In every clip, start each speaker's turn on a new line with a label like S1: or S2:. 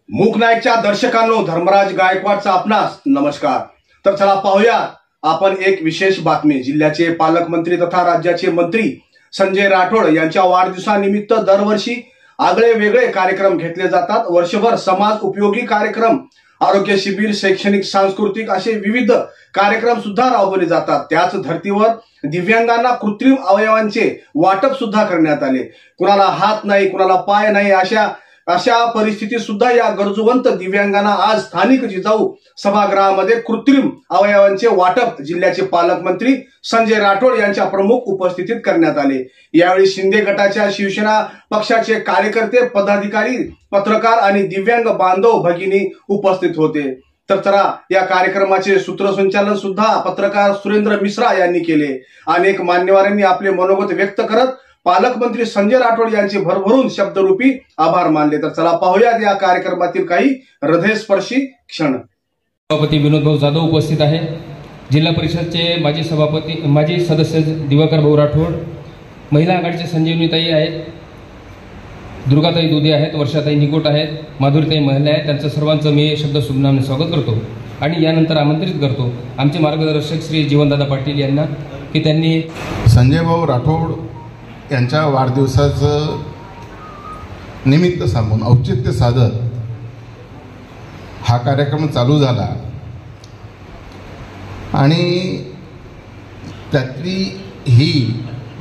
S1: मूकनायकच्या दर्शकांनो, धर्मराज गायकवाडचा आपणास नमस्कार। तर चला पाहूया आपण एक विशेष बातमी। जिल्ह्याचे पालकमंत्री तथा राज्याचे मंत्री संजय राठोड यांच्या वाढदिवसानिमित्त दरवर्षी आगळे वेगळे कार्यक्रम घेतले जातात। वर्षभर समाज उपयोगी कार्यक्रम, आरोग्य शिबिर, शैक्षणिक, सांस्कृतिक असे विविध कार्यक्रम सुद्धा राबवले जातात। त्याच धर्तीवर दिव्यांगांना कृत्रिम अवयवांचे वाटप सुद्धा करण्यात आले। कुणाला हात नाही, कुणाला पाय नाही, अशा परिस्थितीत सुद्धा या गरजूवंत दिव्यांगांना आज स्थानिक जिजाऊ सभागृहामध्ये कृत्रिम अवयवांचे वाटप जिल्ह्याचे पालकमंत्री संजय राठोड यांच्या प्रमुख उपस्थितीत करण्यात आले। यावेळी शिंदे गटाच्या शिवसेना पक्षाचे कार्यकर्ते, पदाधिकारी, पत्रकार आणि दिव्यांग बांधव भगिनी उपस्थित होते। तर चला या कार्यक्रमाचे सूत्रसंचालन सुद्धा पत्रकार सुरेंद्र मिश्रा यांनी केले। अनेक मान्यवरांनी आपले मनोगत व्यक्त करत पालकमंत्री संजय राठोड यांचे भरभरून शब्दरूपी आभार मानले। तर चला पाहूयात या कार्यक्रमातील काही हृदयस्पर्शी क्षण।
S2: सभापती विनोद भाऊ जाधव उपस्थित आहे। जिल्हा परिषदचे माजी सदस्य दिवाकर भाऊ राठोड, महिला आघाडीचे संजीवनीताई आहेत, दुर्गाताई दुधे आहेत, वर्षाताई निकोट आहेत, माधुरीताई महिला आहेत। त्यांचं सर्वांचं मी शब्द शुभनामाने स्वागत करतो आणि यानंतर आमंत्रित करतो आमचे मार्गदर्शक श्री जीवनदादा पाटील यांना की त्यांनी
S3: संजय भाऊ राठोड यांच्या वाढदिवसाचं निमित्त सांगून औचित्य साधत हा कार्यक्रम चालू झाला आणि त्यातली ही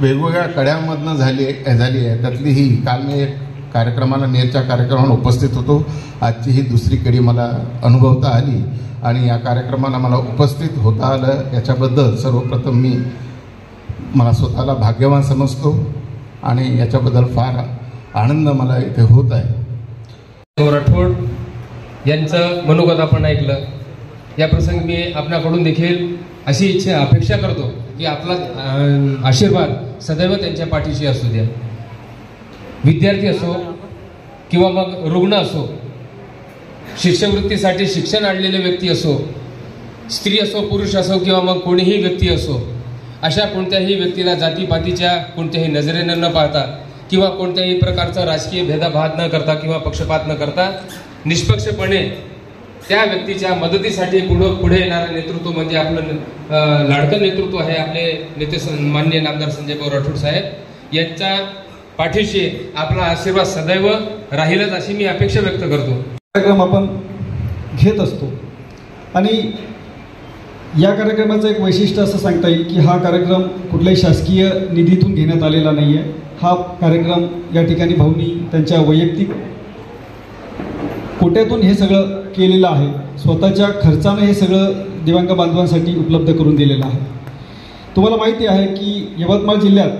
S3: वेगवेगळ्या कड्यांमधनं झाली आहे। त्यातली ही काल मी एक कार्यक्रमाला नेरच्या कार्यक्रमाला उपस्थित होतो। आजची ही दुसरी कडी मला अनुभवता आली आणि या कार्यक्रमाला मला उपस्थित होता आलं याच्याबद्दल सर्वप्रथम मला स्वतःला भाग्यवान समजतो आणि याच्याबद्दल फार आनंद मला इथे होत आहे।
S2: राठोड यांचं मनोगत आपण ऐकलं। या प्रसंगी मी आपल्याकडून देखील अशी इच्छा अपेक्षा करतो की आपला आशीर्वाद सदैव त्यांच्या पाठीशी असू द्या। विद्यार्थी असो किंवा मग रुग्ण असो, शिष्यवृत्तीसाठी शिक्षण आणलेले व्यक्ती असो, स्त्री असो, पुरुष असो किंवा मग कोणीही व्यक्ती असो, अशा कोणत्याही व्यक्तीला जातीपातीच्या कोणत्याही नजरेनं न पाहता किंवा कोणत्याही प्रकारचा राजकीय भेदाभाद न करता किंवा पक्षपात न करता निष्पक्षपणे त्या व्यक्तीच्या मदतीसाठी पुढे येणारं नेतृत्व म्हणजे आपलं लाडकं नेतृत्व आहे आपले नेते माननीय नामदार संजय भाऊ राठोड साहेब यांच्या पाठीशी आपला आशीर्वाद सदैव राहीलच अशी मी अपेक्षा व्यक्त करतो।
S4: कार्यक्रम आपण घेत असतो आणि या कार्यक्रमाचं एक वैशिष्ट्य असं सांगता येईल की हा कार्यक्रम कुठल्याही शासकीय निधीतून घेण्यात आलेला नाही आहे। हा कार्यक्रम या ठिकाणी भाऊंनी त्यांच्या वैयक्तिक कोट्यातून हे सगळं केलेलं आहे। स्वतःच्या खर्चानं हे सगळं दिव्यांग बांधवांसाठी उपलब्ध करून दिलेलं आहे। तुम्हाला माहिती आहे की यवतमाळ जिल्ह्यात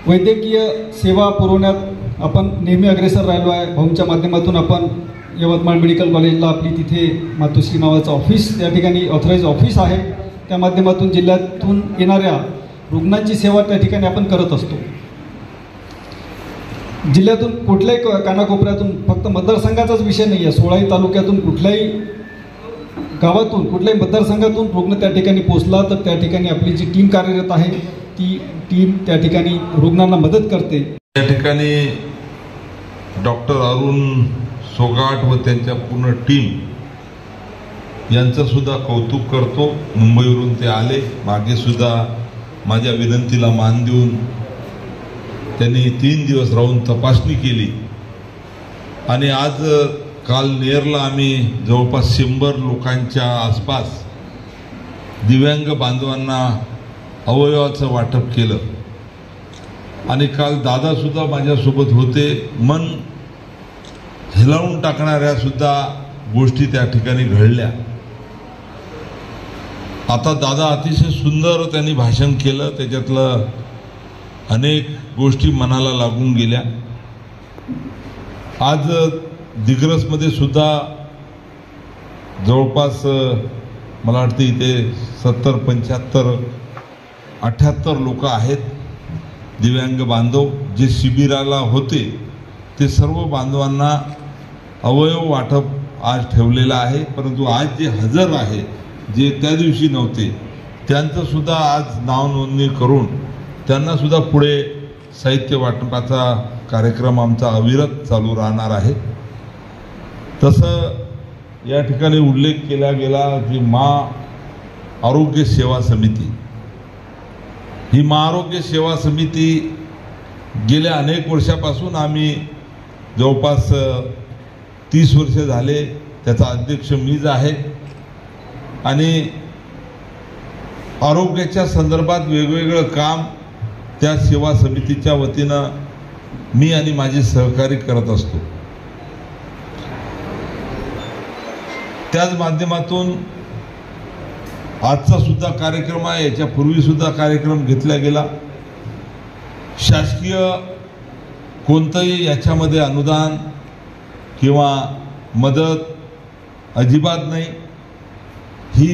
S4: वैद्यकीय सेवा पुरवण्यात आपण नेहमी अग्रेसर राहिलो आहे। भाऊंच्या माध्यमातून आपण यवतमाळ मेडिकल कॉलेजला आपली तिथे मातोश्री नावाचं ऑफिस या ठिकाणी ऑथराईज ऑफिस आहे। त्या माध्यमातून जिल्ह्यातून येणाऱ्या रुग्णांची सेवा त्या ठिकाणी आपण करत असतो। जिल्ह्यातून कुठल्याही कानाकोपऱ्यातून फक्त मतदारसंघाचाच विषय नाही आहे, 16 तालुक्यातून कुठल्याही गावातून कुठल्याही मतदारसंघातून रुग्ण त्या ठिकाणी पोहोचला तर त्या ठिकाणी आपली जी टीम कार्यरत आहे ती टीम त्या ठिकाणी रुग्णांना मदत करते।
S5: त्या ठिकाणी डॉक्टर अरुण सोगाट व त्यांच्या पूर्ण टीम यांचं सुद्धा कौतुक करतो। मुंबईवरून ते आले, मागे सुद्धा माझ्या विनंतीला मान देऊन त्यांनी 3 दिवस राहून तपासणी केली आणि आज काल नेरला आम्ही जवळपास 100 लोकांच्या आसपास दिव्यांग बांधवांना अवयवाचं वाटप केलं आणि काल दादा सुद्धा माझ्यासोबत होते। मन हिलावून टाकणाऱ्या सुद्धा गोष्टी त्या ठिकाणी घडल्या। आता दादा अतिशय सुंदर त्यांनी भाषण केलं, त्याच्यातलं अनेक गोष्टी मनाला लागून गेल्या। आज दिग्रसमध्ये सुद्धा जवळपास मला वाटतं इथे 70, 75, 78 लोक आहेत दिव्यांग बांधव जे शिबिराला होते। ते सर्व बांधवांना अवयव वाटप आज ठेवलेलं आहे, परंतु आज जे हजर आहे जे त्या दिवशी नव्हते त्यांचं सुद्धा आज नाव नोंदणी करून त्यांना सुद्धा पुढे साहित्य वाटपाचा कार्यक्रम आमचा अविरत चालू राहणार आहे। तसं या ठिकाणी उल्लेख केला गेला की आरोग्य सेवा समिती, ही आरोग्य सेवा समिती गेल्या अनेक वर्षापासून आम्ही जवळपास 30 वर्ष झाले त्याचा अध्यक्ष मीच आहे आणि आरोग्याच्या संदर्भात वेगवेगळं काम त्या सेवा समितीच्या वतीनं मी आणि माझे सहकारी करत असतो. त्याच माध्यमातून आजचा सुद्धा कार्यक्रम आहे, याच्यापूर्वी सुद्धा कार्यक्रम घेतला गेला. शासकीय कोणतंही याच्यामध्ये अनुदान किंवा मदत अजिबात नाही. ही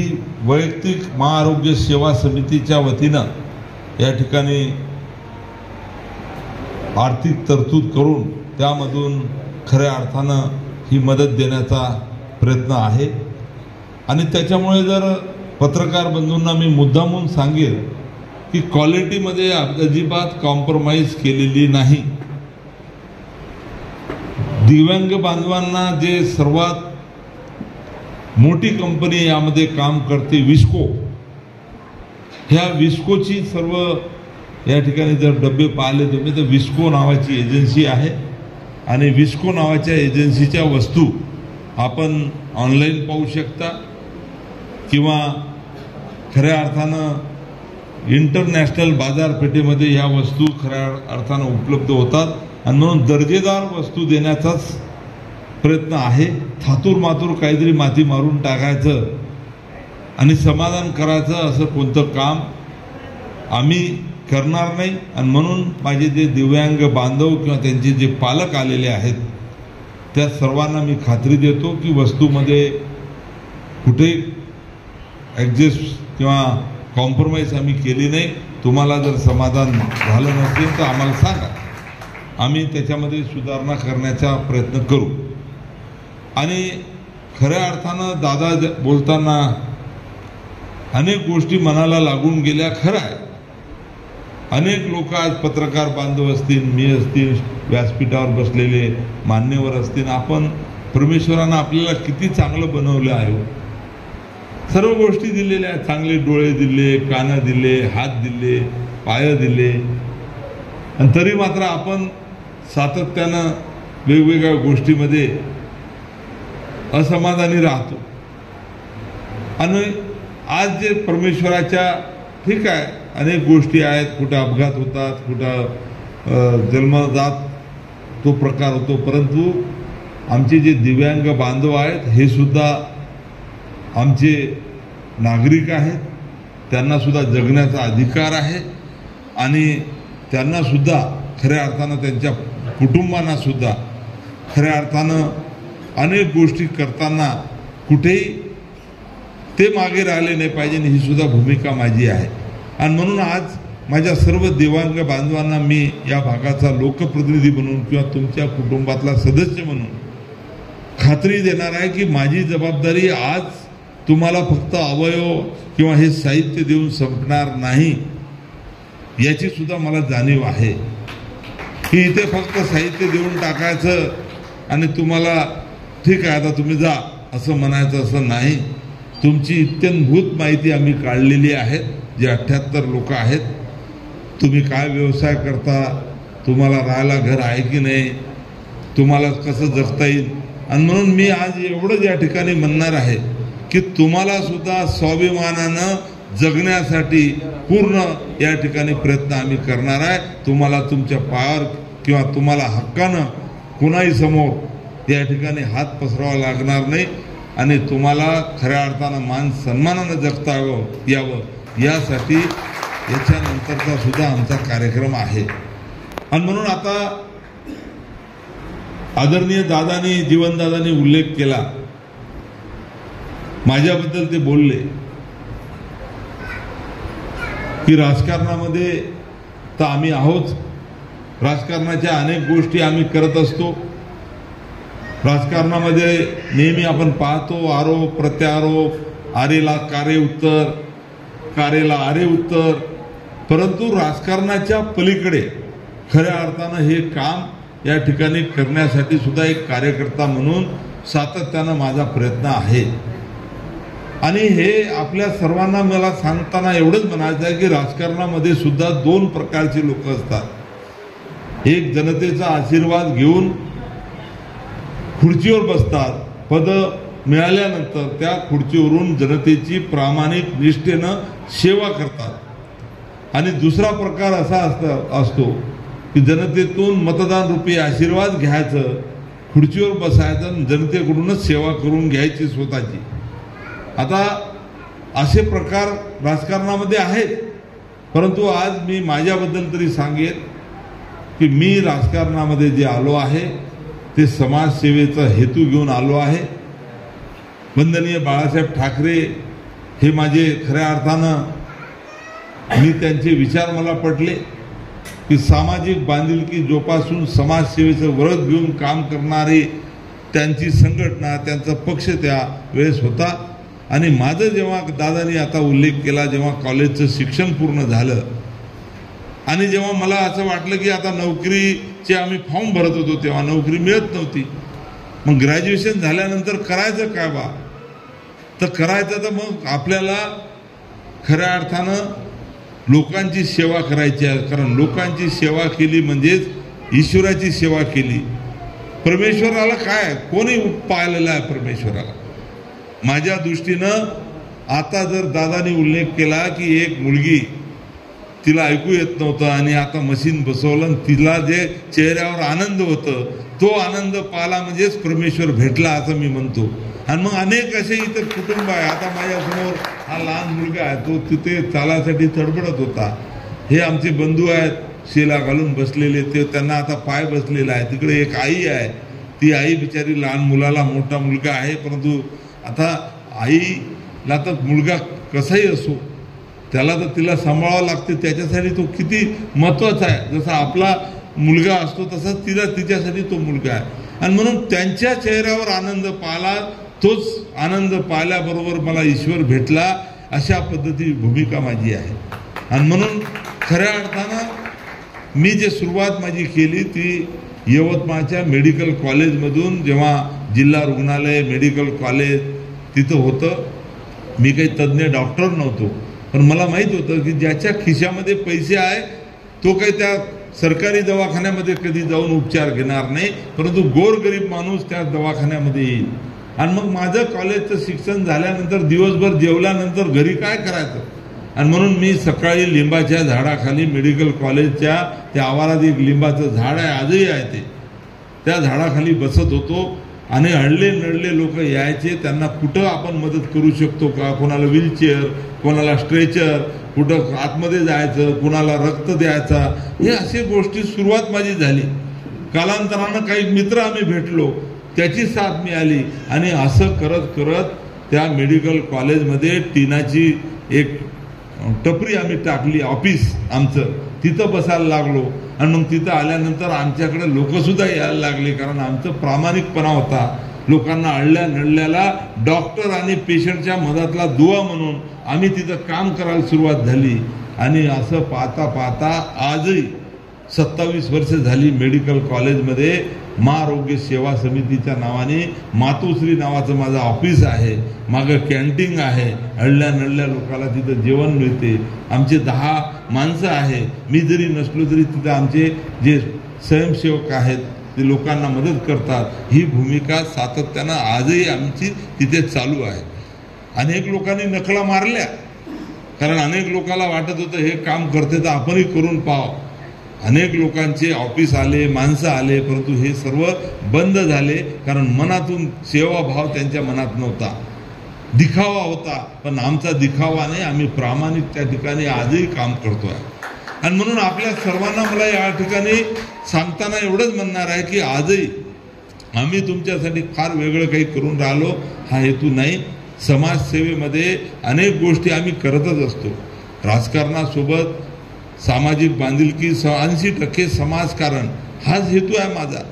S5: वैयक्तिक महाआरोग्य सेवा समितीच्या वतीनं या ठिकाणी आर्थिक तरतूद करून त्यामधून खऱ्या अर्थानं ही मदत देण्याचा प्रयत्न आहे. आणि त्याच्यामुळे जर पत्रकार बंधूंना मी मुद्दामून सांगेल की क्वालिटीमध्ये अजिबात कॉम्प्रोमाइज केलेली नाही. दिव्यांग बांधवांना जे सर्वात मोठी कंपनी यामध्ये काम करते विस्को, ह्या विस्कोची सर्व या ठिकाणी जर डबे पाहिले तुम्ही तर विस्को नावाची एजन्सी आहे आणि विस्को नावाच्या एजन्सीच्या वस्तू आपण ऑनलाईन पाहू शकता किंवा खऱ्या अर्थानं इंटरनॅशनल बाजारपेठेमध्ये ह्या वस्तू खऱ्या अर्थानं उपलब्ध होतात आणि म्हणून दर्जेदार वस्तू देण्याचाच प्रयत्न आहे. थातूर मातूर काहीतरी माती मारून टाकायचं आणि समाधान करायचं असं कोणतं काम आम्ही करणार नाही. आणि म्हणून माझे जे दिव्यांग बांधव किंवा त्यांचे जे पालक आलेले आहेत त्या सर्वांना मी खात्री देतो की वस्तूमध्ये कुठे ॲडजस्ट किंवा कॉम्प्रोमाइज आम्ही केली नाही. तुम्हाला जर समाधान झालं नसेल तर आम्हाला सांगा, आम्ही त्याच्यामध्ये सुधारणा करण्याचा प्रयत्न करू. आणि खऱ्या अर्थानं दादा बोलताना अनेक गोष्टी मनाला लागून गेल्या, खरं आहे. अनेक लोक आज पत्रकार बांधव असतील, मी असतील, व्यासपीठावर बसलेले मान्यवर असतील, आपण परमेश्वरानं आपल्याला किती चांगलं बनवलं आहे. सर्व गोष्टी दिलेल्या आहेत, चांगले डोळे दिले, कानं दिले, हात दिले, पाय दिले, आणि तरी मात्र आपण सातत्यानं वेगवेगळ्या गोष्टीमध्ये असमाधानी राहतो. आणि आज जे परमेश्वराच्या ठीक आहे अनेक गोष्टी आहेत, कुठं अपघात होतात, कुठं जन्मजात तो प्रकार होतो, परंतु आमचे जे दिव्यांग बांधव आहेत हे सुद्धा आमचे नागरिक आहेत, त्यांना सुद्धा जगण्याचा अधिकार आहे आणि त्यांना सुद्धा खऱ्या अर्थानं त्यांच्या कुटुंबांना सुद्धा खऱ्या अर्थानं अनेक गोष्टी करताना कुठेही ते मागे राहिले नाही पाहिजे, ही सुद्धा भूमिका माझी आहे. आणि म्हणून आज माझ्या सर्व दिव्यांग बांधवांना मी या भागाचा लोकप्रतिनिधी म्हणून किंवा तुमच्या कुटुंबातला सदस्य म्हणून खात्री देणार आहे की माझी जबाबदारी आज तुम्हाला फक्त अवयव किंवा हे साहित्य देऊन संपणार नाही, याची सुद्धा मला जाणीव आहे. की इथे फक्त साहित्य देऊन टाकायचं आणि तुम्हाला ठीक आहे आता तुम्ही जा असं म्हणायचं असं नाही. तुमची इत्यंभूत माहिती आम्ही काढलेली आहे. जे 78 लोक आहेत, तुम्ही काय व्यवसाय करता, तुम्हाला राहायला घर आहे की नाही, तुम्हाला कसं जगता येईल. आणि म्हणून मी आज एवढंच या ठिकाणी म्हणणार आहे की तुम्हाला सुद्धा स्वाभिमानानं जगण्यासाठी पूर्ण या ठिकाणी प्रयत्न आम्ही करणार आहे. तुम्हाला तुमच्या पायावर किंवा तुम्हाला हक्कानं कुणाही समोर या ठिकाणी हात पसरावा लागणार नाही आणि तुम्हाला खऱ्या अर्थानं मान सन्मानानं जगता यावं यासाठी याच्यानंतरचा सुद्धा आमचा कार्यक्रम आहे. आणि म्हणून आता आदरणीय दादानी जीवनदादांनी उल्लेख केला, माझ्याबद्दल ते बोलले की राजकारणामध्ये तर आम्ही आहोत, राजकारणाच्या अनेक गोष्टी आम्ही करत असतो. राजकारणामध्ये नेहमी आपण पाहतो आरोप प्रत्यारोप, आरेला कारे उत्तर, कारेला आरे उत्तर, परंतु राजकारणाच्या पलीकडे खऱ्या अर्थानं हे काम या ठिकाणी करण्यासाठी सुद्धा एक कार्यकर्ता म्हणून सातत्यानं माझा प्रयत्न आहे. आणि हे आपल्या सर्वांना मला सांगताना एवढंच म्हणायचं आहे की राजकारणामध्ये सुद्धा दोन प्रकारचे लोक असतात. एक जनतेचा आशीर्वाद घेऊन खुर्चीवर बसतात, पद मिळाल्यानंतर त्या खुर्चीवरून जनतेची प्रामाणिक निष्ठेनं सेवा करतात. आणि दुसरा प्रकार असा असतो की जनतेतून मतदान रूपी आशीर्वाद घ्यायचं, खुर्चीवर बसायचं, जनतेकडूनच सेवा करून घ्यायची स्वतःची. आता असे प्रकार राजकारणामध्ये आहेत. परंतु आज मी माझ्याबद्दल तरी सांगेन की मी राजकारणामध्ये जे आलो आहे ते समाजसेवेचा हेतू घेऊन आलो आहे. वंदनीय बाळासाहेब ठाकरे हे माझे खऱ्या अर्थानं मी त्यांचे विचार मला पटले की सामाजिक बांधिलकी जोपासून समाजसेवेचं व्रत घेऊन काम करणारे त्यांची संघटना, त्यांचा पक्ष त्या वेळेस होता. आणि माझं जेव्हा दादांनी आता उल्लेख केला, जेव्हा कॉलेजचं शिक्षण पूर्ण झालं आणि जेव्हा मला असं वाटलं की आता नोकरीचे आम्ही फॉर्म भरत होतो तेव्हा नोकरी मिळत नव्हती. मग ग्रॅज्युएशन झाल्यानंतर करायचं काय बा, तर करायचं तर मग आपल्याला खऱ्या अर्थानं लोकांची सेवा करायची आहे. कारण लोकांची सेवा केली म्हणजेच ईश्वराची सेवा केली. परमेश्वराला काय कोणी पाहिलेलं आहे परमेश्वराला? माझ्या दृष्टीनं आता जर दादानी उल्लेख केला की एक मुलगी तिला ऐकू येत नव्हतं आणि आता मशीन बसवलं, तिला जे चेहऱ्यावर आनंद होतं तो आनंद पाहिला म्हणजेच परमेश्वर भेटला असं मी म्हणतो. आणि मग अनेक असे इतर कुटुंब आहे. आता माझ्यासमोर हा लहान मुलगा आहे, तो तिथे चालासाठी तडफडत होता. हे आमचे बंधू आहेत, शेला घालून बसलेले, ते त्यांना आता पाय बसलेला आहे. तिकडे एक आई आहे, ती आई बिचारी लहान मुलाला, मोठा मुलगा आहे परंतु आता आईला तर मुलगा कसाही असो त्याला तर तिला सांभाळावं लागते. त्याच्यासाठी तो किती महत्त्वाचा आहे. जसा आपला मुलगा असतो तसाच तिच्यासाठी तो मुलगा आहे. आणि म्हणून त्यांच्या चेहऱ्यावर आनंद पाहिला, तोच आनंद पाहिल्याबरोबर मला ईश्वर भेटला, अशा पद्धती भूमिका माझी आहे. आणि म्हणून खऱ्या अर्थानं मी जे सुरुवात माझी केली ती यवतमाळच्या मेडिकल कॉलेजमधून. जेव्हा जिल्हा रुग्णालय मेडिकल कॉलेज तिथं होतं, मी काही तज्ज्ञ डॉक्टर नव्हतो, पण मला माहीत होतं की ज्याच्या खिशामध्ये पैसे आहे तो काही त्या सरकारी दवाखान्यामध्ये कधी जाऊन उपचार घेणार नाही, परंतु गोरगरीब माणूस त्या दवाखान्यामध्ये येईल. आणि मग माझं कॉलेजचं शिक्षण झाल्यानंतर दिवसभर जेवल्यानंतर घरी काय करायचं, आणि म्हणून मी सकाळी लिंबाच्या झाडाखाली मेडिकल कॉलेजच्या त्या आवारात एक लिंबाचं झाड आहे, आजही आहे ते, त्या झाडाखाली बसत होतो. आणि हडले नडले लोक यायचे, त्यांना कुठं आपण मदत करू शकतो का, कोणाला व्हीलचेअर, कोणाला स्ट्रेचर, कुठं आतमध्ये जायचं, कोणाला रक्त द्यायचा, हे असे गोष्टी सुरुवात माझी झाली. कालांतरानं काही मित्र आम्ही भेटलो, त्याची साथ मिळाली. आणि असं करत करत त्या मेडिकल कॉलेजमध्ये टिनाची एक टपरी आम्ही टाकली, ऑफिस आमचं, तिथं बसायला लागलो. आणि मग तिथं आल्यानंतर आमच्याकडे लोकसुद्धा यायला लागले, कारण आमचं प्रामाणिकपणा होता. लोकांना अडल्या नडल्याला डॉक्टर आणि पेशंटच्या मदतला दुवा म्हणून आम्ही तिथं काम करायला सुरुवात झाली. आणि असं पाहता पाहता आजही 27 वर्ष झाली मेडिकल कॉलेजमध्ये मा आरोग्य सेवा समितीच्या नावाने मातोश्री नावाचं माझं ऑफिस आहे. मागं कॅन्टीन आहे, अडल्या नडल्या लोकांना तिथं जेवण मिळते. आमचे 10 माणसं आहे. मी जरी नसलो तरी तिथं आमचे जे स्वयंसेवक आहेत ते लोकांना मदत करतात. ही भूमिका सातत्यानं आजही आमची तिथे चालू आहे. अनेक लोकांनी नकला मारल्या, कारण अनेक लोकांना वाटत होतं हे काम करते तर आपणही करून पाहावं. अनेक लोकांचे ऑफिस आले, माणसं आले, परंतु हे सर्व बंद झाले, कारण मनातून सेवाभाव त्यांच्या मनात नव्हता, दिखावा होता. पण आमचा दिखावा नाही, आम्ही प्रामाणिक त्या ठिकाणी आजही काम करतोय. आणि म्हणून आपल्या सर्वांना मला या ठिकाणी सांगताना एवढंच म्हणणार आहे की आजही आम्ही तुमच्यासाठी फार वेगळं काही करून राहिलो हा हेतू नाही. समाजसेवेमध्ये अनेक गोष्टी आम्ही करतच असतो. राजकारणासोबत सामाजिक बांधिलकी, 80% समाजकारण हाच हेतू आहे माझा.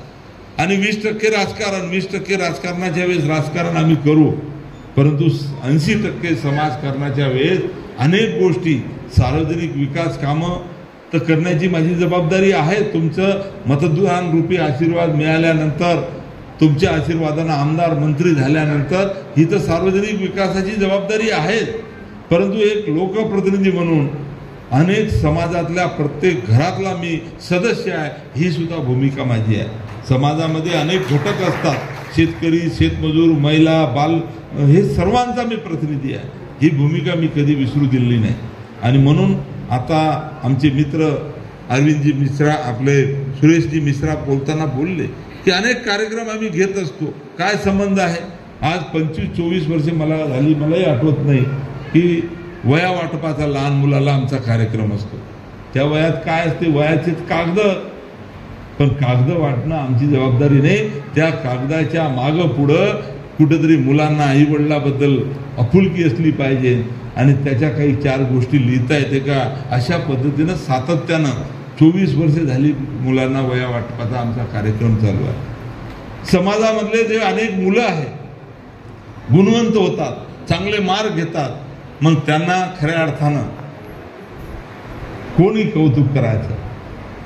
S5: आणि 20% राजकारण. 20% राजकारणाच्या वेळेस राजकारण आम्ही करू, परंतु 80% समाजकारणाच्या वेळेस अनेक गोष्टी, सार्वजनिक विकास कामं तर करण्याची माझी जबाबदारी आहे. तुमचं मतदान रूपी आशीर्वाद मिळाल्यानंतर, तुमच्या आशीर्वादानं आमदार मंत्री झाल्यानंतर ही तर सार्वजनिक विकासाची जबाबदारी आहे. परंतु एक लोकप्रतिनिधी म्हणून अनेक समाजातल्या प्रत्येक घरातला मी सदस्य आहे, ही सुद्धा भूमिका माझी आहे. समाजामध्ये अनेक घटक असतात, शेतकरी, शेतमजूर, महिला, बाल, हे सर्वांचा मी प्रतिनिधी आहे. ही भूमिका मी कधी विसरू दिली नाही. आणि म्हणून आता आमचे मित्र अरविंदजी मिश्रा, आपले सुरेशजी मिश्रा बोलताना बोलले की अनेक कार्यक्रम आम्ही घेत असतो. काय संबंध आहे? आज 25-24 वर्षे मला झाली, मलाही आठवत नाही की वया वाटपाचा लहान मुलाला आमचा कार्यक्रम असतो. त्या वयात काय असते? वयाचेच कागद. पण कागद वाटणं आमची जबाबदारी नाही. त्या कागदाच्या मागं पुढं कुठेतरी मुलांना आईवडिलाबद्दल आपुलकी असली पाहिजे आणि त्याच्या काही 4 गोष्टी लिहिता येते का, अशा पद्धतीनं सातत्यानं 24 वर्षे झाली मुलांना वया वाटपाचा आमचा कार्यक्रम चालू आहे. समाजामधले जे अनेक मुलं आहेत, गुणवंत होतात, चांगले मार्क घेतात, मग त्यांना खऱ्या अर्थानं कोणी कौतुक करायचं?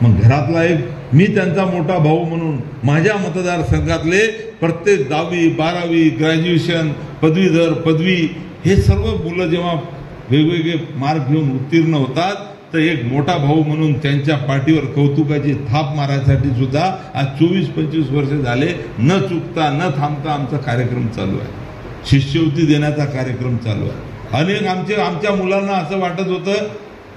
S5: मग घरातला एक, मी त्यांचा मोठा भाऊ म्हणून माझ्या मतदारसंघातले प्रत्येक 10वी, 12वी, ग्रॅज्युएशन, पदवीधर, पदवी, हे सर्व मुलं जेव्हा वेगवेगळे मार्क घेऊन उत्तीर्ण होतात, तर एक मोठा भाऊ म्हणून त्यांच्या पाठीवर कौतुकाची थाप मारायसाठी सुद्धा आज 24-25 वर्ष झाले न चुकता, न थांबता आमचा कार्यक्रम चालू आहे. शिष्यवृत्ती देण्याचा कार्यक्रम चालू आहे. अनेक आमच्या मुलांना असं वाटत होतं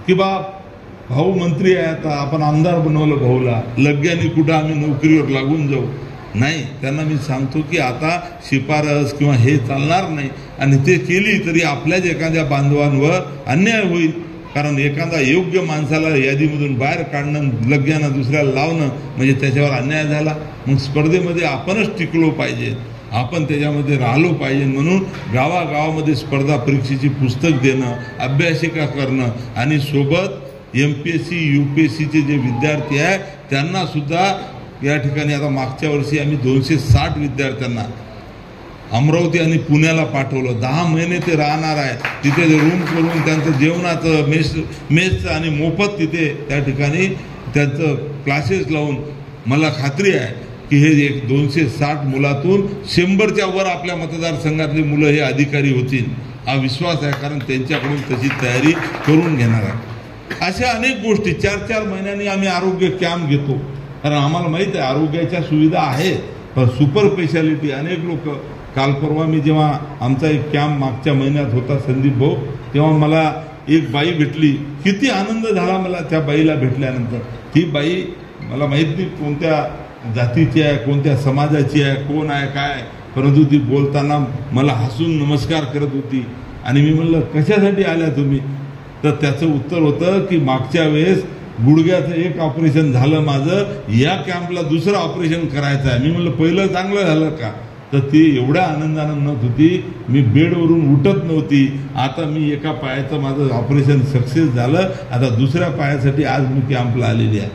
S5: की भाऊ मंत्री आहे, आता आपण आमदार बनवलं भाऊला, लगेच कुठं आम्ही नोकरीवर लागून जाऊ. नाही, त्यांना मी सांगतो की आता शिफारस किंवा हे चालणार नाही. आणि ते केली तरी आपल्याच एखाद्या बांधवांवर अन्याय होईल. कारण एखादा योग्य माणसाला यादीमधून बाहेर काढणं, लगेच दुसऱ्याला लावणं म्हणजे त्याच्यावर अन्याय झाला. मग स्पर्धेमध्ये आपणच टिकलो पाहिजे, आपण त्याच्यामध्ये राहिलो पाहिजे. म्हणून गावागावामध्ये स्पर्धा परीक्षेची पुस्तक देणं, अभ्यासिका करणं आणि सोबत MPSC UPSCचे जे विद्यार्थी आहे त्यांना सुद्धा या ठिकाणी, आता मागच्या वर्षी आम्ही 260 विद्यार्थ्यांना अमरावती आणि पुण्याला पाठवलं. 10 महिने ते राहणार आहे तिथे, रूम करून त्यांचं जेवणाचं, मेसचं आणि मोफत तिथे त्या ठिकाणी त्यांचं क्लासेस लावून मला खात्री आहे की हे 260 मुलातून 100च्या वर आपल्या मतदारसंघातली मुलं हे अधिकारी होतील, हा विश्वास आहे. कारण त्यांच्याकडून तशी तयारी करून घेणार आहे. अशा अनेक गोष्टी 4-4 महिन्यांनी आम्ही आरोग्य कॅम्प घेतो. कारण आम्हाला माहीत आहे आरोग्याच्या सुविधा आहेत, पण सुपर स्पेशालिटी अनेक लोक, काल परवा मी जेव्हा आमचा एक कॅम्प मागच्या महिन्यात होता संदीप भाऊ, तेव्हा मला एक बाई भेटली. किती आनंद झाला मला त्या बाईला भेटल्यानंतर. ती बाई मला माहीत नाही कोणत्या जातीची आहे, कोणत्या समाजाची आहे, कोण आहे, काय, परंतु ती बोलताना मला हसून नमस्कार करत होती. आणि मी म्हणलं कशासाठी आल्या तुम्ही? तर त्याचं उत्तर होतं की मागच्या वेळेस गुडघ्याचं एक ऑपरेशन झालं माझं, या कॅम्पला दुसरं ऑपरेशन करायचं आहे. मी म्हणलं पहिलं चांगलं झालं का? तर ती एवढ्या आनंदानं म्हणत होती, मी बेडवरून उठत नव्हती, आता मी एका पायाचं माझं ऑपरेशन सक्सेस झालं, आता दुसऱ्या पायासाठी आज मी कॅम्पला आलेली आहे.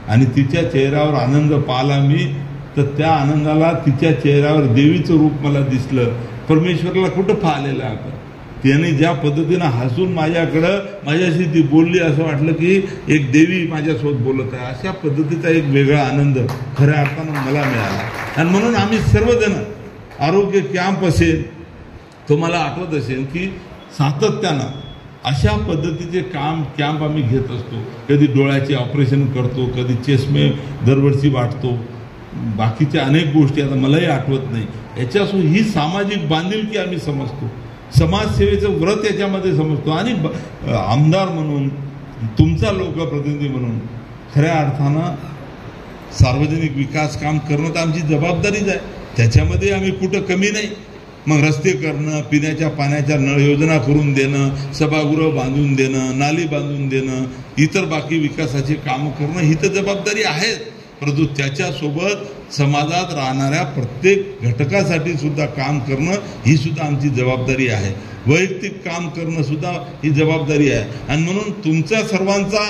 S5: आणि तिच्या चेहऱ्यावर आनंद पाहिला मी, तर त्या आनंदाला तिच्या चेहऱ्यावर देवीचं रूप मला दिसलं. परमेश्वराला कुठं पाहिलेलं आपण? त्याने ज्या पद्धतीनं हसून माझ्याशी ती बोलली, असं वाटलं की एक देवी माझ्यासोबत बोलत आहे. अशा पद्धतीचा एक वेगळा आनंद खऱ्या अर्थानं मला मिळाला. आणि म्हणून आम्ही सर्वजण आरोग्य कॅम्प असेल, तुम्हाला आठवत असेल की सातत्यानं अशा पद्धतीचे कॅम्प आम्ही घेत असतो. कधी डोळ्याचे ऑपरेशन करतो, कधी चष्मे दरवर्षी वाटतो, बाकीच्या अनेक गोष्टी आता मलाही आठवत नाही. याच्यासोबत ही सामाजिक बांधिलकी आम्ही समजतो, समाजसेवेचं व्रत याच्यामध्ये समजतो. आणि आमदार म्हणून, तुमचा लोकप्रतिनिधी म्हणून खऱ्या अर्थानं सार्वजनिक विकास काम करणं तर आमची जबाबदारीच आहे. त्याच्यामध्ये आम्ही कुठं कमी नाही. मग रस्ते करणं, पिण्याच्या पाण्याच्या नळ योजना करून देणं, सभागृह बांधून देणं, नाली बांधून देणं, इतर बाकी विकासाची कामं करणं ही तर जबाबदारी आहे. परंतु त्याच्यासोबत समाजात राहणाऱ्या प्रत्येक घटकासाठी सुद्धा काम करणं ही सुद्धा आमची जबाबदारी आहे. वैयक्तिक काम करणं सुद्धा ही जबाबदारी आहे. आणि म्हणून तुमच्या सर्वांचा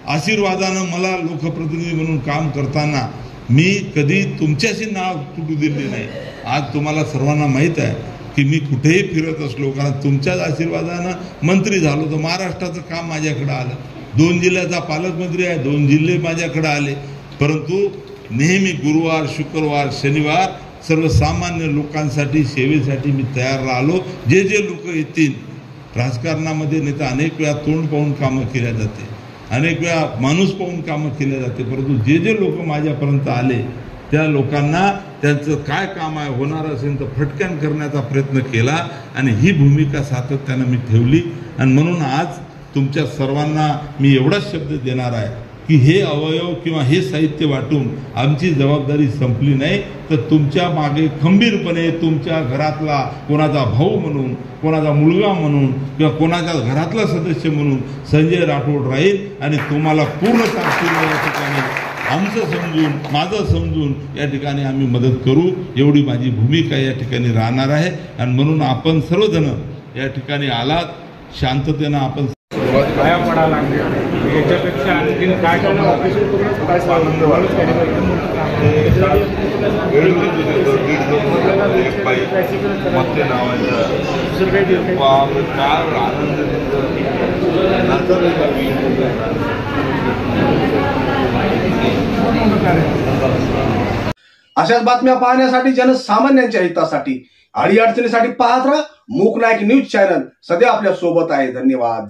S5: आशीर्वादानं मला लोकप्रतिनिधी म्हणून काम करताना मी कधी तुमच्याशी नाव तुटू दिले नाही. आज तुम्हाला सर्वांना माहीत आहे की मी कुठेही फिरत असलो, कारण तुमच्याच आशीर्वादानं मंत्री झालो तर महाराष्ट्राचं काम माझ्याकडे आलं. 2 जिल्ह्याचा पालकमंत्री आहे, 2 जिल्हे माझ्याकडे आले, परंतु नेहमी गुरुवार, शुक्रवार, शनिवार सर्वसामान्य लोकांसाठी सेवेसाठी मी तयार राहिलो. जे लोक येतील राजकारणामध्ये, नाही तर अनेक वेळा तोंड पाहून कामं केल्या जाते, अनेक वेळा माणूस पाहून कामं केल्या जाते, परंतु जे लोक माझ्यापर्यंत आले त्या लोकांना त्यांचं काय काम आहे होणार असेल तर फटक्यान करण्याचा प्रयत्न केला आणि ही भूमिका सातत्यानं मी ठेवली. आणि म्हणून आज तुमच्या सर्वांना मी एवढाच शब्द देणार आहे की हे अवयव किंवा हे साहित्य वाटून आमची जबाबदारी संपली नाही, तर तुमच्या मागे खंबीरपणे तुमच्या घरातला कोणाचा भाऊ म्हणून, कोणाचा मुलगा म्हणून किंवा कोणाच्या घरातला सदस्य म्हणून संजय राठोड राहील आणि तुम्हाला पूर्ण ताकदीने या ठिकाणी आमचं समजून, माझं समजून या ठिकाणी आम्ही मदत करू, एवढी माझी भूमिका या ठिकाणी राहणार आहे. आणि म्हणून आपण सर्वजण या ठिकाणी आलात, शांततेनं आपण
S6: पाया पडा लागले, याच्यापेक्षा आणखीन काय आनंद
S1: अशाच बातम्या पाहण्यासाठी, जनसामान्यांच्या हितासाठी, अडीअडचणीसाठी पाहत राहा मूक नायक न्यूज चॅनल. सध्या आपल्या सोबत आहे. धन्यवाद.